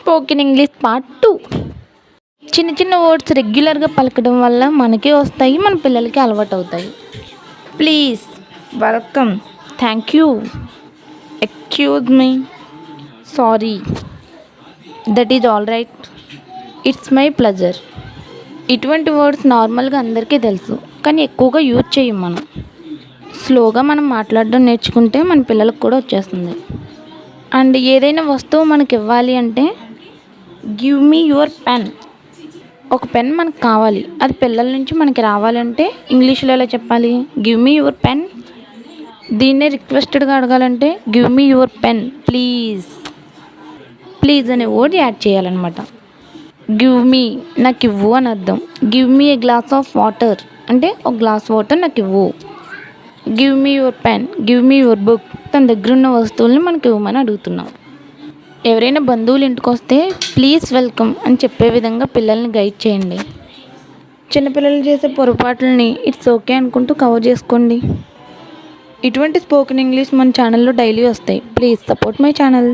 Spoken English part 2. చిన్న చిన్న words రెగ్యులర్గా పలకడం వల్ల మనకే వస్తాయి, మన పిల్లలకి అలవాటు అవుతాయి. Please, welcome, thank you, excuse me, sorry, that is all right, it's my pleasure. ఇటువంటి వర్డ్స్ నార్మల్గా అందరికీ తెలుసు, కానీ ఎక్కువగా యూజ్ చేయం మనం. స్లోగా మనం మాట్లాడడం నేర్చుకుంటే మన పిల్లలకు కూడా వచ్చేస్తుంది. అండ్ ఏదైనా వస్తువు మనకి ఇవ్వాలి అంటే గివ్ మీ యువర్ పెన్. ఒక పెన్ మనకు కావాలి, అది పిల్లల నుంచి మనకి రావాలంటే ఇంగ్లీష్లో ఎలా చెప్పాలి? Give me your pen. దీన్నే రిక్వెస్టెడ్గా అడగాలంటే give me your pen please. Please అనే వర్డ్ యాడ్ చేయాలన్నమాట. గివ్ మీ, నాకు ఇవ్వు అని అర్థం. Give me A glass of water అంటే ఒక గ్లాస్ వాటర్ నాకు ఇవ్వు. Give me your pen, give me your book. తన దగ్గర ఉన్న వస్తువుల్ని మనకి ఇవ్వమని అడుగుతున్నాం. ఎవరైనా బంధువులు ఇంటికి వస్తే ప్లీజ్ వెల్కమ్ అని చెప్పే విధంగా పిల్లల్ని గైడ్ చేయండి. చిన్నపిల్లలు చేసే పొరపాట్లని ఇట్స్ ఓకే అనుకుంటూ కవర్ చేసుకోండి. ఇటువంటి స్పోకెన్ ఇంగ్లీష్ మన ఛానల్లో డైలీ వస్తాయి. Please support my channel.